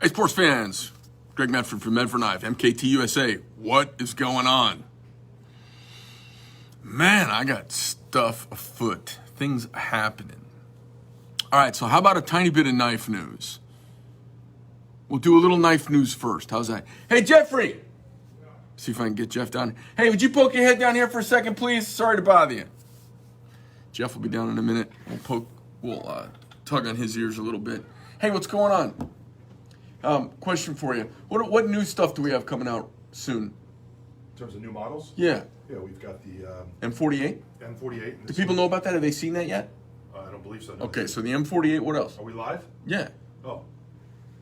Hey, sports fans. Greg Medford from Medford Knife, MKT USA. What is going on? Man, I got stuff afoot. Things happening. All right, so how about a tiny bit of knife news? We'll do a little knife news first. How's that? Hey, Jeffrey. See if I can get Jeff down. Hey, would you poke your head down here for a second, please? Sorry to bother you. Jeff will be down in a minute. We'll tug on his ears a little bit. Hey, what's going on? Question for you. What new stuff do we have coming out soon? In terms of new models? Yeah. Yeah, we've got the M48? M48. Do people know about that? Have they seen that yet? I don't believe so. No. Okay, so the M48, what else? Are we live? Yeah. Oh.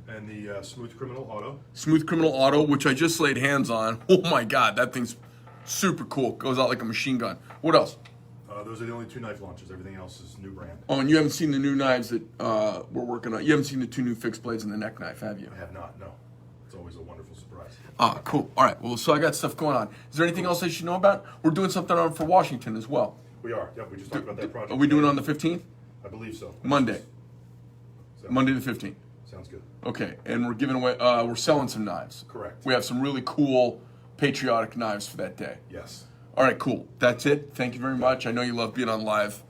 And the Smooth Criminal Auto. Smooth Criminal Auto, which I just laid hands on. Oh my God, that thing's super cool. Goes out like a machine gun. What else? Those are the only two knife launches. Everything else is new brand. Oh, and you haven't seen the new knives that we're working on. You haven't seen the two new fixed blades and the neck knife, have you? I have not, no. It's always a wonderful surprise. Ah, cool. All right, well, so I got stuff going on. Is there anything else I should know about? We're doing something on for Washington as well. We are. Yep, we just talked about that project. Are we doing it on the 15th? I believe so. Monday. Monday the 15th. Sounds good. Okay, and we're giving away, we're selling some knives. Correct. We have some really cool patriotic knives for that day. Yes. All right, cool. That's it. Thank you very much. I know you love being on live.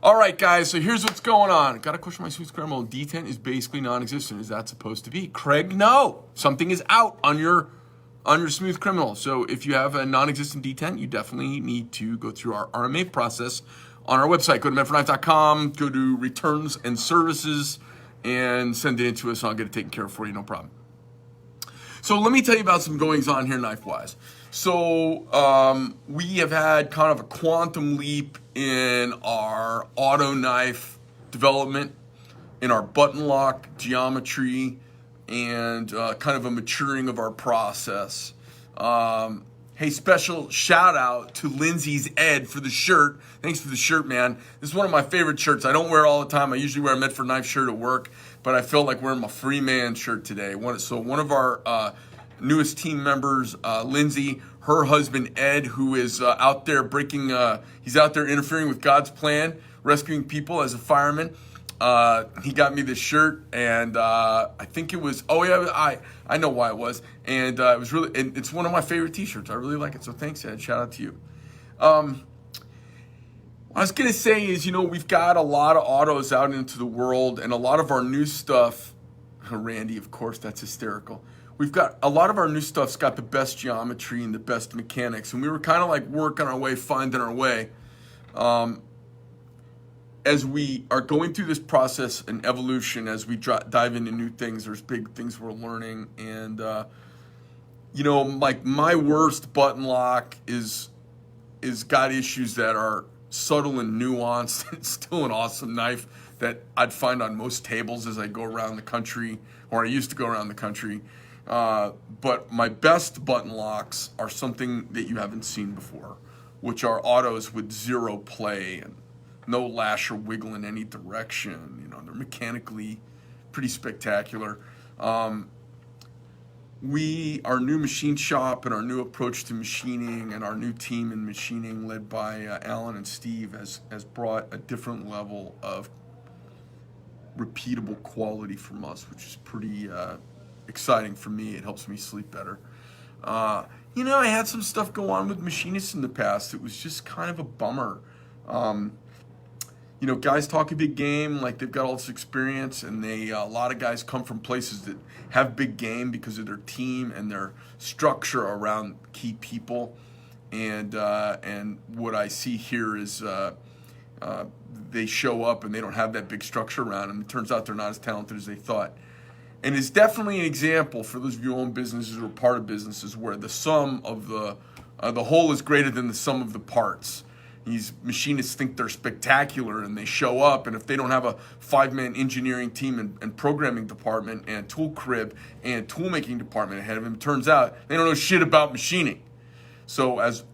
All right, guys, so here's what's going on. Got a question. My Smooth Criminal detent is basically non-existent. Is that supposed to be? Craig, no. Something is out on your Smooth Criminal. So if you have a non-existent detent, you definitely need to go through our RMA process on our website. Go to medfordknife.com, go to returns and services, and send it in to us. I'll get it taken care of for you, no problem. So let me tell you about some goings on here Knifewise. So we have had kind of a quantum leap in our auto knife development, in our button lock geometry, and kind of a maturing of our process. Hey, special shout out to Lindsay's Ed for the shirt. Thanks for the shirt, man. This is one of my favorite shirts. I don't wear it all the time. I usually wear a Medford Knife shirt at work, but I felt like wearing my free man shirt today. So one of our newest team members, Lindsay, her husband Ed, who is out there he's out there interfering with God's plan, rescuing people as a fireman. He got me this shirt, and I think it was, I know why it was, and it was really, and it's one of my favorite t-shirts. I really like it, so thanks, Ed. Shout out to you. What I was going to say is, we've got a lot of autos out into the world, and a lot of our new stuff, Randy, of course, that's hysterical. We've got a lot of our new stuff's got the best geometry and the best mechanics, and we were kind of like working our way, finding our way. As we are going through this process and evolution, as we dive into new things, there's big things we're learning. And, like my worst button lock is got issues that are subtle and nuanced. It's still an awesome knife that I'd find on most tables as I go around the country, or I used to go around the country. But my best button locks are something that you haven't seen before, which are autos with zero play and no lash or wiggle in any direction. They're mechanically pretty spectacular. Our new machine shop and our new approach to machining and our new team in machining led by Alan and Steve has brought a different level of repeatable quality from us, which is pretty exciting for me. It helps me sleep better. I had some stuff go on with machinists in the past. It was just kind of a bummer. Guys talk a big game, like they've got all this experience, and a lot of guys come from places that have big game because of their team and their structure around key people. And what I see here is they show up and they don't have that big structure around them. It turns out they're not as talented as they thought. And it's definitely an example for those of you who own businesses or part of businesses where the sum of the whole is greater than the sum of the parts. These machinists think they're spectacular, and they show up, and if they don't have a 5-man engineering team and programming department and tool crib and tool making department ahead of them, it turns out they don't know shit about machining. So as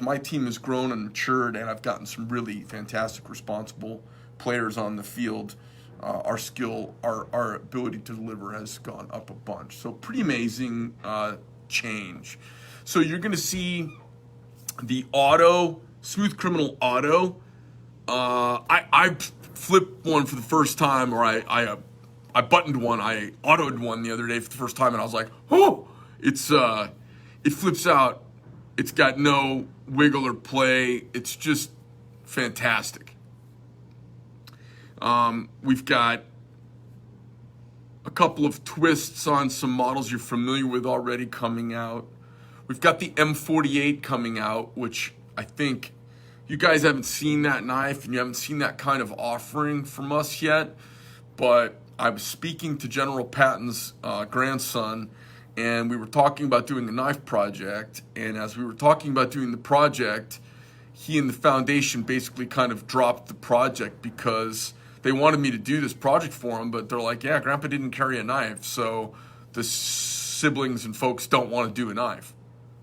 my team has grown and matured, and I've gotten some really fantastic, responsible players on the field, our ability to deliver has gone up a bunch. So pretty amazing change. So you're going to see the Smooth Criminal Auto. I flipped one for the first time, or I I buttoned one, I autoed one the other day for the first time, and I was like, oh, it flips out. It's got no wiggle or play. It's just fantastic. We've got a couple of twists on some models you're familiar with already coming out. We've got the M48 coming out, which I think you guys haven't seen that knife and you haven't seen that kind of offering from us yet. But I was speaking to General Patton's grandson, and we were talking about doing a knife project. And as we were talking about doing the project, he and the foundation basically kind of dropped the project because they wanted me to do this project for him, but they're like, yeah, Grandpa didn't carry a knife, so the siblings and folks don't want to do a knife.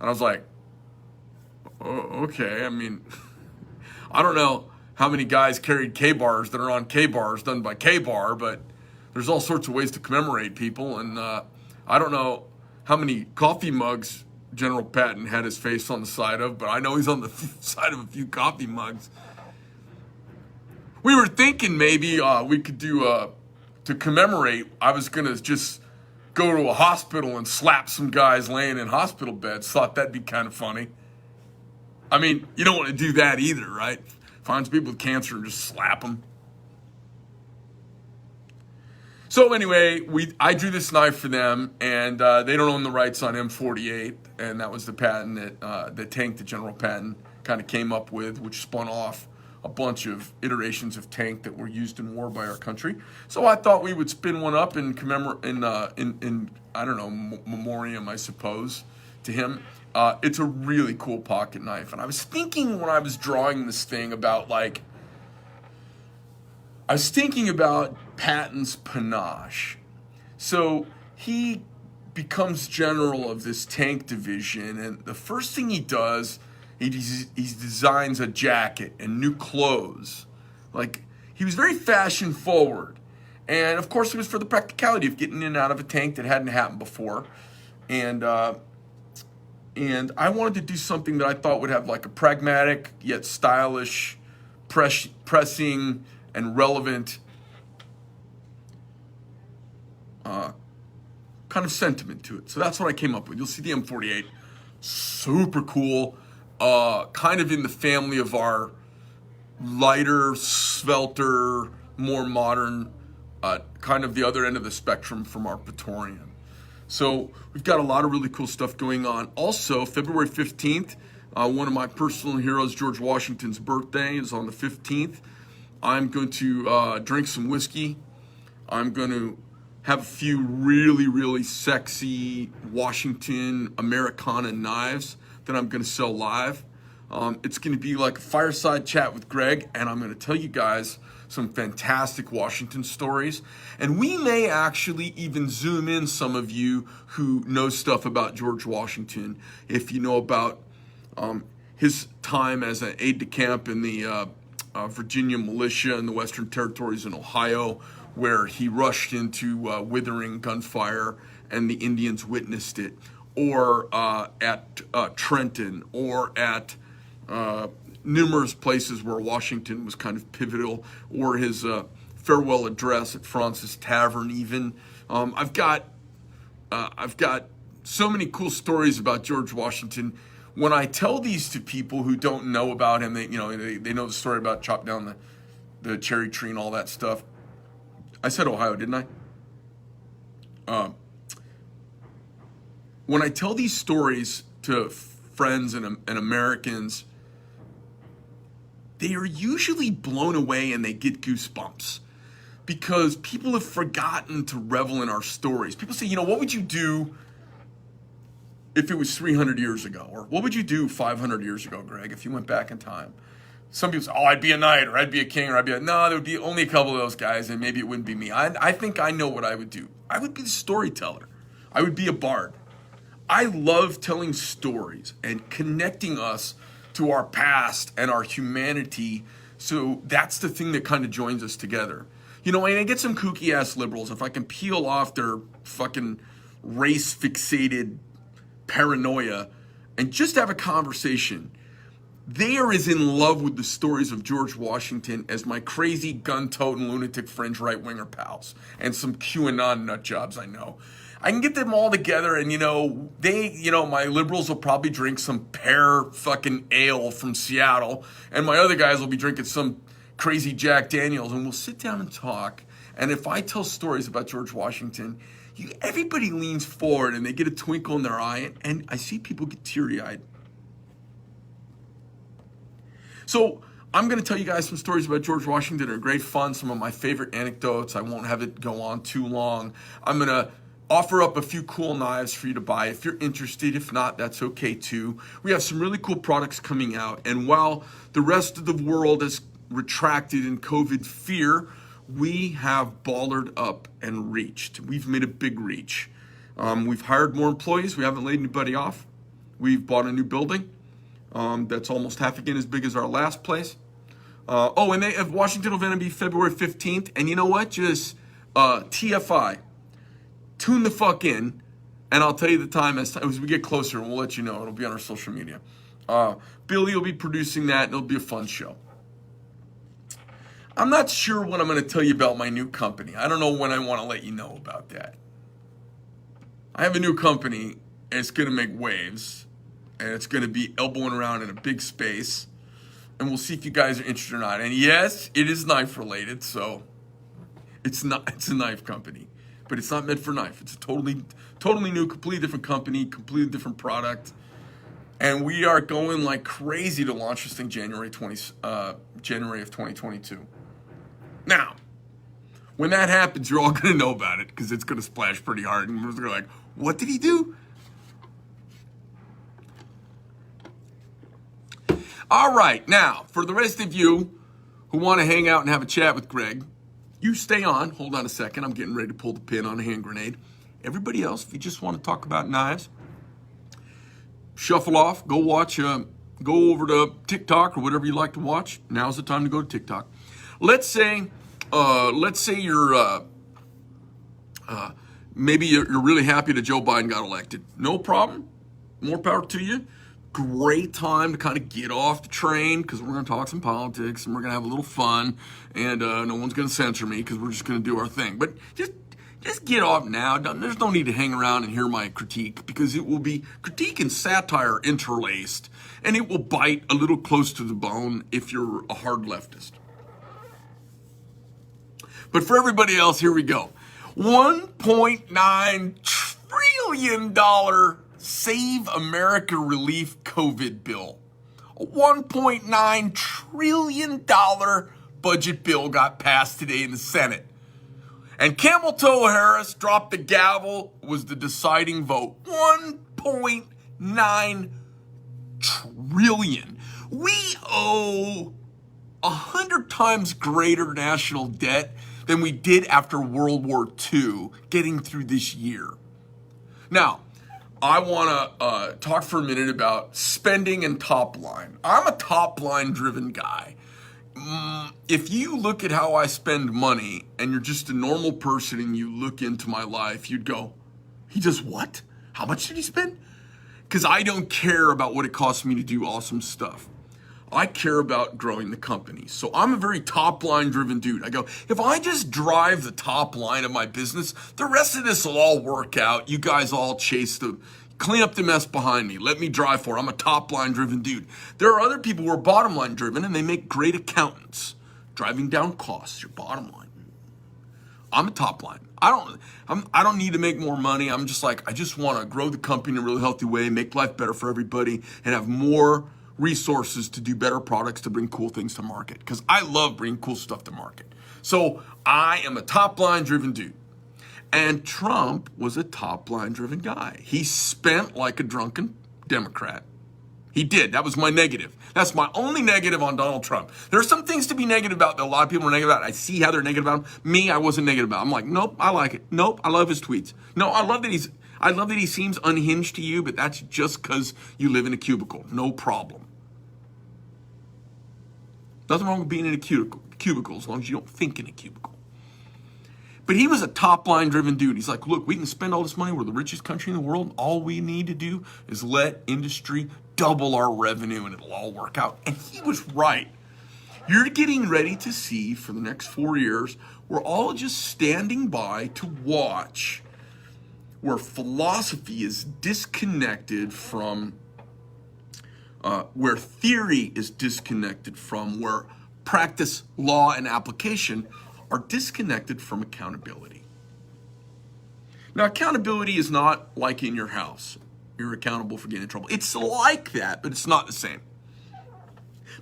And I was like, oh, okay. I mean, I don't know how many guys carried K-bars that are on K-bars done by K-bar, but there's all sorts of ways to commemorate people. And I don't know how many coffee mugs General Patton had his face on the side of, but I know he's on the side of a few coffee mugs. We were thinking maybe we could do, to commemorate, I was going to just go to a hospital and slap some guys laying in hospital beds. Thought that'd be kind of funny. I mean, you don't want to do that either, right? Find some people with cancer and just slap them. So anyway, I drew this knife for them, and they don't own the rights on M48, and that was the patent that Tank, the General Patton, kind of came up with, which spun off a bunch of iterations of tank that were used in war by our country. So I thought we would spin one up and commemorate in I don't know, memoriam, I suppose, to him. It's a really cool pocket knife, and I was thinking when I was drawing this thing about I was thinking about Patton's panache. So he becomes general of this tank division, and the first thing he does, he designs a jacket and new clothes. Like, he was very fashion forward. And of course it was for the practicality of getting in and out of a tank that hadn't happened before. And I wanted to do something that I thought would have like a pragmatic yet stylish, pressing and relevant kind of sentiment to it. So that's what I came up with. You'll see the M48. Super cool. Kind of in the family of our lighter, svelter, more modern, kind of the other end of the spectrum from our Praetorian. So we've got a lot of really cool stuff going on. Also, February 15th, one of my personal heroes, George Washington's birthday, is on the 15th. I'm going to drink some whiskey. I'm going to have a few really, really sexy Washington Americana knives that I'm going to sell live. It's going to be like a fireside chat with Greg, and I'm going to tell you guys some fantastic Washington stories. And we may actually even zoom in some of you who know stuff about George Washington, if you know about his time as an aide-de-camp in the Virginia militia in the Western Territories in Ohio, where he rushed into withering gunfire and the Indians witnessed it, or at Trenton, or at numerous places where Washington was kind of pivotal, or his farewell address at Fraunces Tavern even. I've got so many cool stories about George Washington. When I tell these to people who don't know about him, they know the story about chop down the cherry tree and all that stuff. I said Ohio, didn't I? When I tell these stories to friends and Americans, they are usually blown away and they get goosebumps because people have forgotten to revel in our stories. People say, what would you do if it was 300 years ago? Or what would you do 500 years ago, Greg, if you went back in time? Some people say, I'd be a knight, or I'd be a king, or I'd be no, there would be only a couple of those guys, and maybe it wouldn't be me. I think I know what I would do. I would be the storyteller. I would be a bard. I love telling stories and connecting us to our past and our humanity. So that's the thing that kind of joins us together. And I get some kooky ass liberals, if I can peel off their fucking race fixated paranoia and just have a conversation, They are as in love with the stories of George Washington as my crazy gun-toting lunatic fringe right-winger pals and some QAnon nut jobs I know. I can get them all together and, my liberals will probably drink some pear fucking ale from Seattle and my other guys will be drinking some crazy Jack Daniels and we'll sit down and talk. And if I tell stories about George Washington, everybody leans forward and they get a twinkle in their eye and I see people get teary-eyed. So I'm going to tell you guys some stories about George Washington that are great fun, some of my favorite anecdotes. I won't have it go on too long. I'm going to offer up a few cool knives for you to buy if you're interested. If not, that's okay too. We have some really cool products coming out. And while the rest of the world has retracted in COVID fear, we have ballared up and reached. We've made a big reach. We've hired more employees. We haven't laid anybody off. We've bought a new building. That's almost half again as big as our last place. And they have Washington will be February 15th. And you know what? Just TFI. Tune the fuck in. And I'll tell you the time as we get closer and we'll let you know. It'll be on our social media. Billy will be producing that and it'll be a fun show. I'm not sure what I'm going to tell you about my new company. I don't know when I want to let you know about that. I have a new company and it's going to make waves. And it's going to be elbowing around in a big space. And we'll see if you guys are interested or not. And yes, it is knife related. So it's a knife company. But it's not Medford Knife. It's a totally new, completely different company, completely different product. And we are going like crazy to launch this thing January of 2022. Now, when that happens, you're all going to know about it because it's going to splash pretty hard. And we're going to be like, what did he do? All right, now, for the rest of you who want to hang out and have a chat with Greg, you stay on. Hold on a second. I'm getting ready to pull the pin on a hand grenade. Everybody else, if you just want to talk about knives, shuffle off. Go watch, go over to TikTok or whatever you like to watch. Now's the time to go to TikTok. Let's say you're maybe you're really happy that Joe Biden got elected. No problem. More power to you. Great time to kind of get off the train because we're going to talk some politics and we're going to have a little fun and no one's going to censor me because we're just going to do our thing. But just get off now. There's no need to hang around and hear my critique because it will be critique and satire interlaced and it will bite a little close to the bone if you're a hard leftist. But for everybody else, here we go. $1.9 trillion Save America Relief COVID bill. A $1.9 trillion budget bill got passed today in the Senate. And Camel Toe Harris dropped the gavel, was the deciding vote. $1.9 trillion. We owe 100 times greater national debt than we did after World War II getting through this year. Now, I want to talk for a minute about spending and top line. I'm a top line driven guy. If you look at how I spend money and you're just a normal person and you look into my life, you'd go, he does what? How much did he spend? Because I don't care about what it costs me to do awesome stuff. I care about growing the company. So I'm a very top line driven dude. I go, if I just drive the top line of my business, the rest of this will all work out. You guys all clean up the mess behind me. Let me drive for it. I'm a top line driven dude. There are other people who are bottom line driven and they make great accountants. Driving down costs, your bottom line. I'm a top line. I don't need to make more money. I'm just like, I just want to grow the company in a really healthy way, make life better for everybody, and have more resources to do better products to bring cool things to market because I love bringing cool stuff to market. So I am a top line driven dude. And Trump was a top line driven guy. He spent like a drunken Democrat. He did. That was my negative. That's my only negative on Donald Trump. There are some things to be negative about that a lot of people are negative about. I see how they're negative about him. Me, I wasn't negative about him. I'm like, nope, I like it. Nope, I love his tweets. No, I love that he seems unhinged to you, but that's just because you live in a cubicle. No problem. Nothing wrong with being in a cubicle as long as you don't think in a cubicle. But he was a top-line driven dude. He's like, look, we can spend all this money. We're the richest country in the world. All we need to do is let industry double our revenue and it'll all work out. And he was right. You're getting ready to see for the next 4 years, we're all just standing by to watch where philosophy is disconnected from, where theory is disconnected from, where practice, law, and application are disconnected from accountability. Now, accountability is not like in your house. You're accountable for getting in trouble. It's like that, but it's not the same.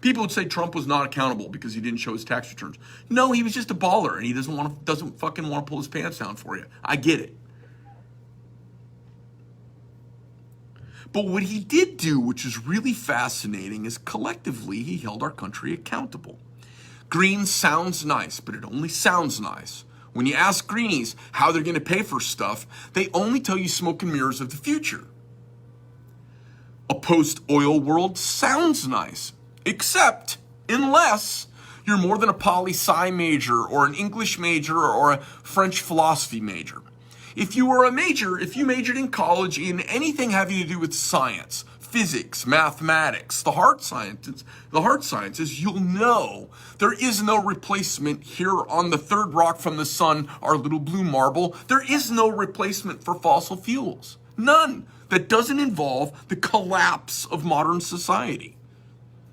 People would say Trump was not accountable because he didn't show his tax returns. No, he was just a baller, and he doesn't fucking want to pull his pants down for you. I get it. But what he did do, which is really fascinating, is collectively he held our country accountable. Green sounds nice, but it only sounds nice. When you ask greenies how they're going to pay for stuff, they only tell you smoke and mirrors of the future. A post-oil world sounds nice, except unless you're more than a poli-sci major or an English major or a French philosophy major. If you majored in college in anything having to do with science, physics, mathematics, the hard sciences, you'll know there is no replacement here on the third rock from the sun, our little blue marble. There is no replacement for fossil fuels. None. That doesn't involve the collapse of modern society.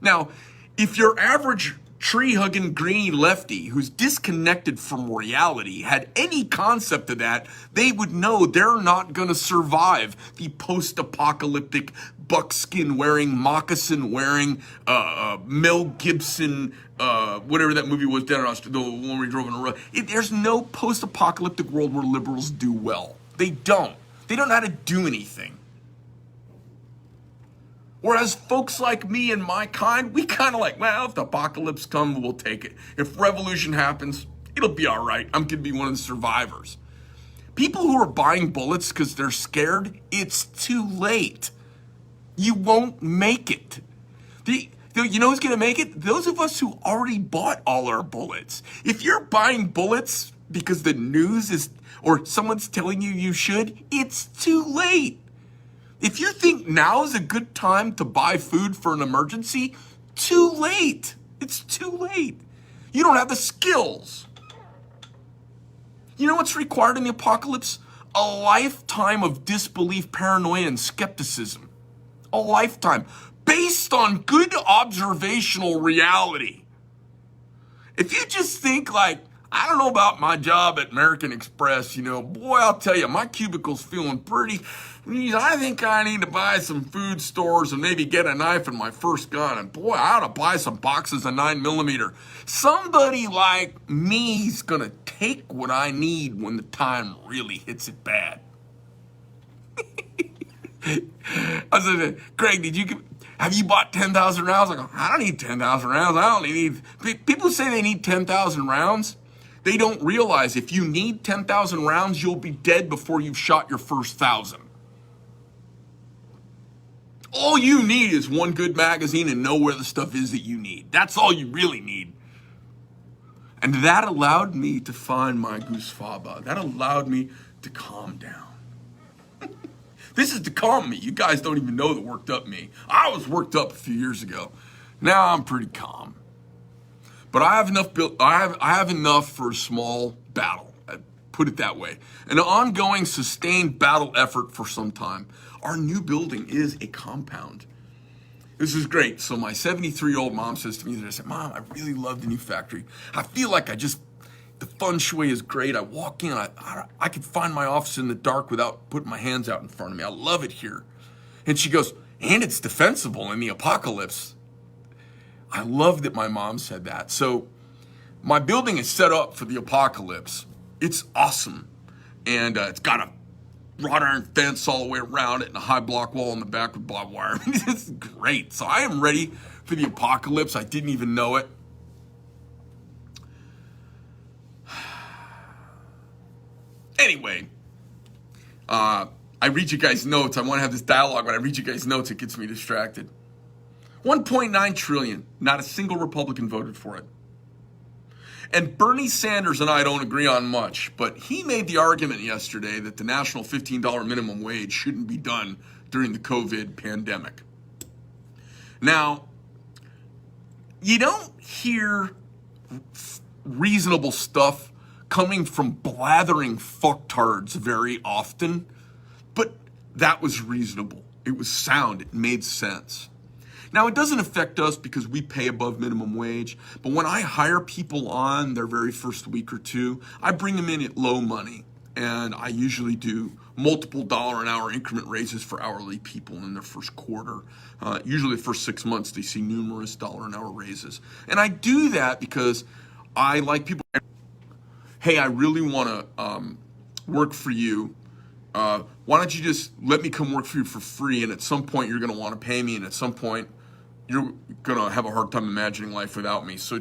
Now, if your average tree-hugging greenie lefty who's disconnected from reality had any concept of that, they would know they're not going to survive the post-apocalyptic buckskin-wearing, moccasin-wearing, Mel Gibson, whatever that movie was down in Australia, the one where he drove in a row. There's no post-apocalyptic world where liberals do well. They don't. They don't know how to do anything. Whereas folks like me and my kind, we kind of like, well, if the apocalypse comes, we'll take it. If revolution happens, it'll be all right. I'm going to be one of the survivors. People who are buying bullets because they're scared, it's too late. You won't make it. You know who's going to make it? Those of us who already bought all our bullets. If you're buying bullets because the news is, or someone's telling you should, it's too late. If you think now is a good time to buy food for an emergency, too late. It's too late. You don't have the skills. You know what's required in the apocalypse? A lifetime of disbelief, paranoia, and skepticism. A lifetime based on good observational reality. If you just think like, I don't know about my job at American Express, boy, I'll tell you, my cubicle's feeling pretty. I think I need to buy some food stores and maybe get a knife in my first gun. And boy, I ought to buy some boxes of 9mm. Somebody like me's gonna take what I need when the time really hits it bad. I said, Greg, have you bought 10,000 rounds? I go, I don't need 10,000 rounds. I only need, people say they need 10,000 rounds. They don't realize if you need 10,000 rounds, you'll be dead before you've shot your first 1,000. All you need is one good magazine and know where the stuff is that you need. That's all you really need. And that allowed me to find my goose faba. That allowed me to calm down. This is to calm me. You guys don't even know the worked up me. I was worked up a few years ago. Now I'm pretty calm. But I have enough for a small battle. I put it that way. An ongoing, sustained battle effort for some time. Our new building is a compound. This is great. So my 73-year-old mom says to me that I said, Mom, I really love the new factory. I feel like the feng shui is great. I walk in, I can find my office in the dark without putting my hands out in front of me. I love it here. And she goes, and it's defensible in the apocalypse. I love that my mom said that. So my building is set up for the apocalypse. It's awesome. And it's got a wrought iron fence all the way around it and a high block wall in the back with barbed wire. It's great. So I am ready for the apocalypse. I didn't even know it. Anyway, I read you guys' notes. I want to have this dialogue. When I read you guys' notes, it gets me distracted. 1.9 trillion. Not a single Republican voted for it. And Bernie Sanders and I don't agree on much, but he made the argument yesterday that the national $15 minimum wage shouldn't be done during the COVID pandemic. Now, you don't hear reasonable stuff coming from blathering fucktards very often, but that was reasonable. It was sound. It made sense. Now, it doesn't affect us because we pay above minimum wage, but when I hire people on their very first week or two, I bring them in at low money, and I usually do multiple dollar an hour increment raises for hourly people in their first quarter. Usually the first 6 months, they see numerous dollar an hour raises. And I do that because I like people, hey, I really want to work for you. Why don't you just let me come work for you for free, and at some point you're going to want to pay me, and at some point you're going to have a hard time imagining life without me. So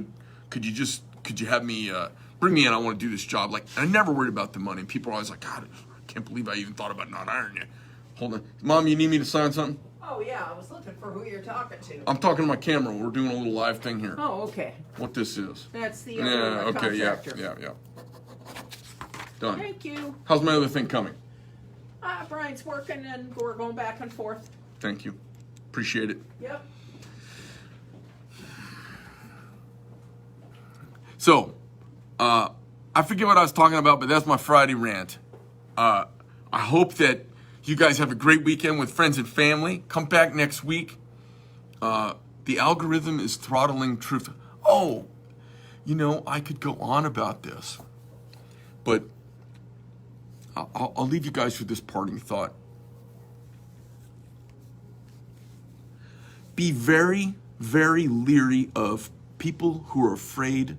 could you have me, bring me in, I want to do this job. Like, I never worried about the money. And people are always like, God, I can't believe I even thought about not hiring you. Hold on. Mom, you need me to sign something? Oh, yeah, I was looking for who you're talking to. I'm talking to my camera. We're doing a little live thing here. Oh, okay. What this is. That's the Yeah, other okay, yeah, contractor. yeah. Done. Thank you. How's my other thing coming? Brian's working and we're going back and forth. Thank you. Appreciate it. Yep. So, I forget what I was talking about, but that's my Friday rant. I hope that you guys have a great weekend with friends and family. Come back next week. The algorithm is throttling truth. Oh, I could go on about this, but I'll leave you guys with this parting thought. Be very, very leery of people who are afraid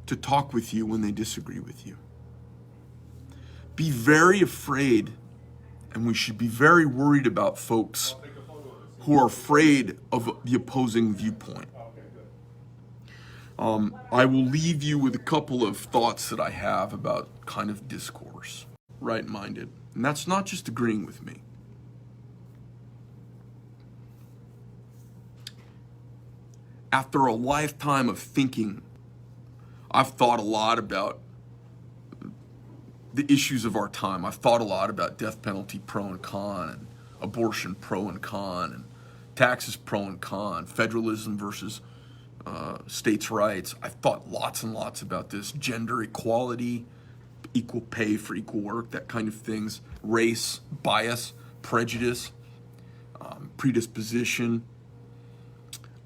to talk with you when they disagree with you. Be very afraid, and we should be very worried about folks who are afraid of the opposing viewpoint. I will leave you with a couple of thoughts that I have about kind of discourse, right-minded. And that's not just agreeing with me. After a lifetime of thinking, I've thought a lot about the issues of our time. I've thought a lot about death penalty pro and con, and abortion pro and con, and taxes pro and con, federalism versus states' rights. I've thought lots and lots about this. Gender equality, equal pay for equal work, that kind of things. Race, bias, prejudice, predisposition.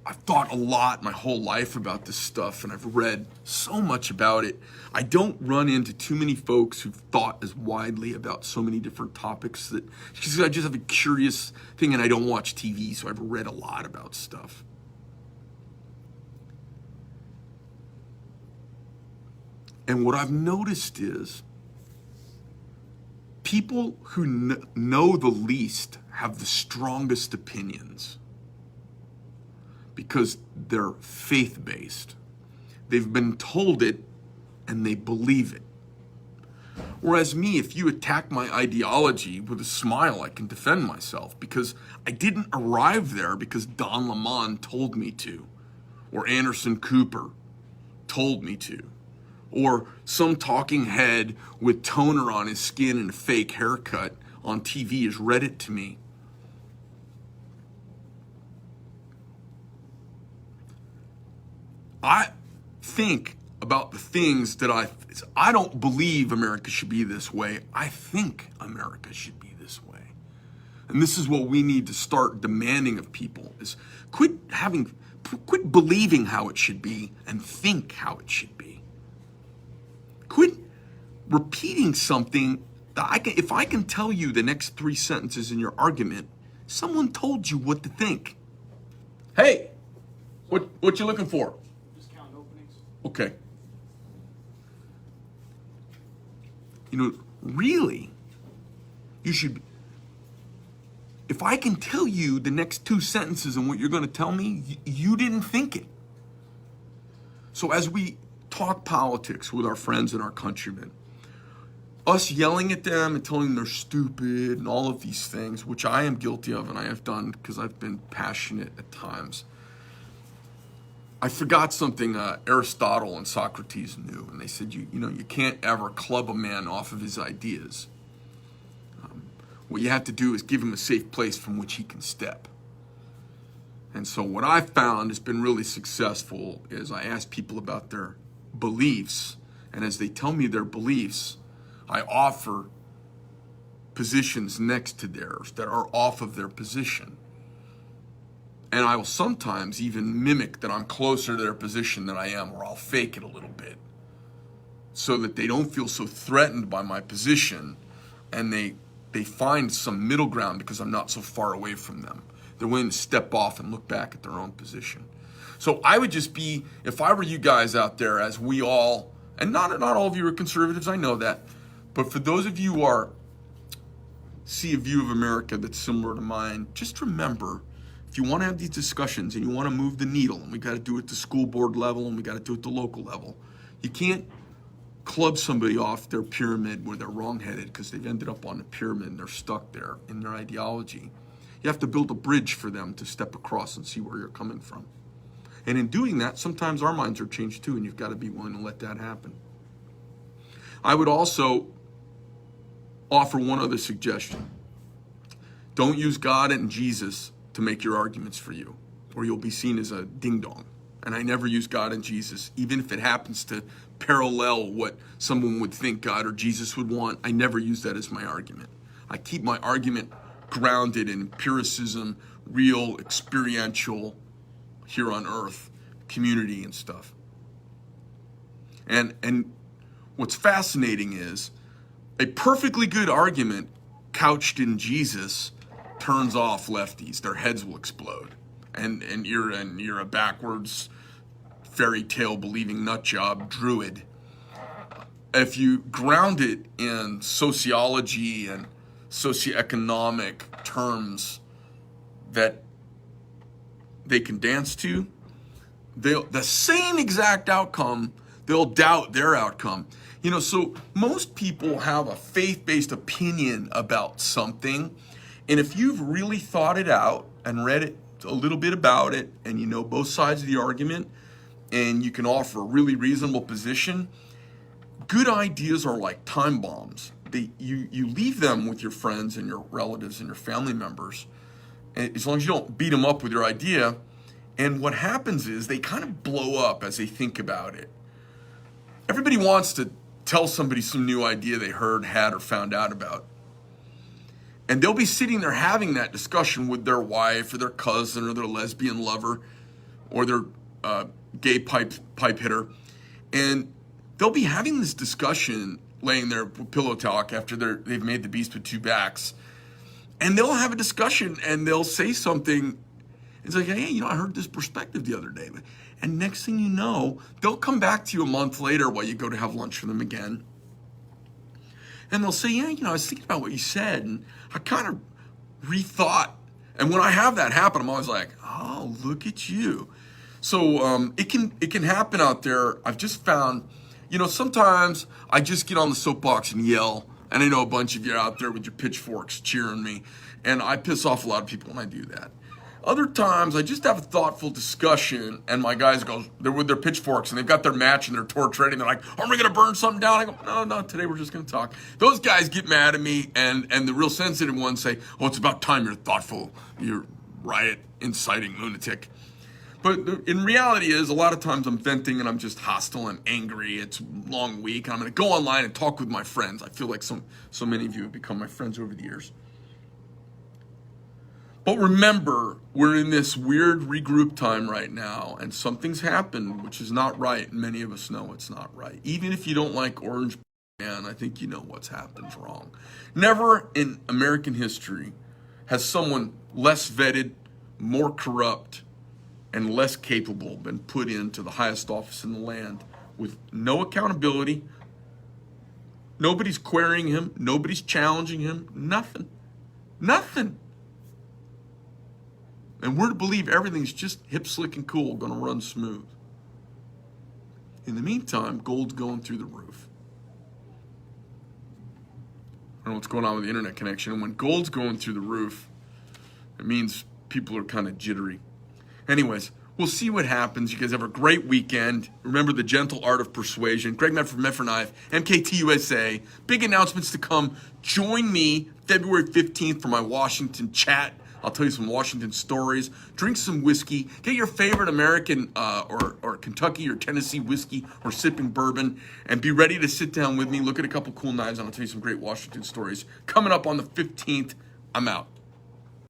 I've thought a lot my whole life about this stuff, and I've read so much about it. I don't run into too many folks who've thought as widely about so many different topics because I just have a curious thing, and I don't watch TV, so I've read a lot about stuff. And what I've noticed is people who know the least have the strongest opinions because they're faith-based. They've been told it and they believe it. Whereas me, if you attack my ideology with a smile, I can defend myself because I didn't arrive there because Don Lemon told me to, or Anderson Cooper told me to, or some talking head with toner on his skin and a fake haircut on TV has read it to me. I think about the things that I don't believe America should be this way. I think America should be this way. And this is what we need to start demanding of people is quit believing how it should be and think how it should be. Quit repeating something that if I can tell you the next 3 sentences in your argument, someone told you what to think. Hey, what you looking for? Discount openings. Okay. Really, you should, if I can tell you the next 2 sentences and what you're going to tell me, you didn't think it. So as we talk politics with our friends and our countrymen, us yelling at them and telling them they're stupid and all of these things, which I am guilty of and I have done because I've been passionate at times. I forgot something Aristotle and Socrates knew, and they said you can't ever club a man off of his ideas. What you have to do is give him a safe place from which he can step. And so what I found has been really successful is I ask people about their beliefs, and as they tell me their beliefs, I offer positions next to theirs that are off of their position. And I will sometimes even mimic that I'm closer to their position than I am, or I'll fake it a little bit so that they don't feel so threatened by my position, and they find some middle ground because I'm not so far away from them. They're willing to step off and look back at their own position. So I would just be, if I were you guys out there, as we all, and not all of you are conservatives, I know that, but for those of you who see a view of America that's similar to mine, just remember, if you want to have these discussions and you want to move the needle, and we got to do it at the school board level and we got to do it at the local level, you can't club somebody off their pyramid where they're wrong-headed because they've ended up on the pyramid and they're stuck there in their ideology. You have to build a bridge for them to step across and see where you're coming from. And in doing that, sometimes our minds are changed too, and you've got to be willing to let that happen. I would also offer one other suggestion. Don't use God and Jesus to make your arguments for you, or you'll be seen as a ding-dong. And I never use God and Jesus, even if it happens to parallel what someone would think God or Jesus would want. I never use that as my argument. I keep my argument grounded in empiricism, real, experiential, here on earth, community and stuff. And what's fascinating is a perfectly good argument couched in Jesus turns off lefties. Their heads will explode. And you're a backwards fairy tale believing nut job druid. If you ground it in sociology and socioeconomic terms that they can dance to, the same exact outcome, they'll doubt their outcome. You know, so most people have a faith-based opinion about something, and if you've really thought it out and read it a little bit about it, and you know both sides of the argument, and you can offer a really reasonable position, good ideas are like time bombs. You leave them with your friends and your relatives and your family members, as long as you don't beat them up with your idea. And what happens is they kind of blow up as they think about it. Everybody wants to tell somebody some new idea they heard, had, or found out about. And they'll be sitting there having that discussion with their wife or their cousin or their lesbian lover or their gay pipe hitter. And they'll be having this discussion, laying there with pillow talk after they've made the beast with two backs. And they'll have a discussion and they'll say something. It's like, hey, you know, I heard this perspective the other day. And next thing you know, they'll come back to you a month later while you go to have lunch with them again. And they'll say, yeah, you know, I was thinking about what you said, and I kind of rethought. And when I have that happen, I'm always like, oh, look at you. So it can happen out there. I've just found, you know, sometimes I just get on the soapbox and yell. And I know a bunch of you are out there with your pitchforks cheering me. And I piss off a lot of people when I do that. Other times, I just have a thoughtful discussion, and my guys go, they're with their pitchforks, and they've got their match and their torch ready, and they're like, aren't we going to burn something down? I go, no, today we're just going to talk. Those guys get mad at me, and the real sensitive ones say, oh, it's about time you're thoughtful, you're riot-inciting lunatic. But in reality is, a lot of times I'm venting, and I'm just hostile and angry. It's a long week, and I'm going to go online and talk with my friends. I feel like so many of you have become my friends over the years. But remember, we're in this weird regroup time right now, and something's happened which is not right, and many of us know it's not right. Even if you don't like Orange Man, I think you know what's happened wrong. Never in American history has someone less vetted, more corrupt, and less capable been put into the highest office in the land with no accountability. Nobody's querying him. Nobody's challenging him. Nothing. And we're to believe everything's just hip, slick, and cool, going to run smooth. In the meantime, gold's going through the roof. I don't know what's going on with the internet connection. And when gold's going through the roof, it means people are kind of jittery. Anyways, we'll see what happens. You guys have a great weekend. Remember the gentle art of persuasion. Greg Medford, Medford Knife, MKT USA. Big announcements to come. Join me February 15th for my Washington chat. I'll tell you some Washington stories. Drink some whiskey. Get your favorite American or Kentucky or Tennessee whiskey or sipping bourbon and be ready to sit down with me, look at a couple cool knives, and I'll tell you some great Washington stories. Coming up on the 15th, I'm out.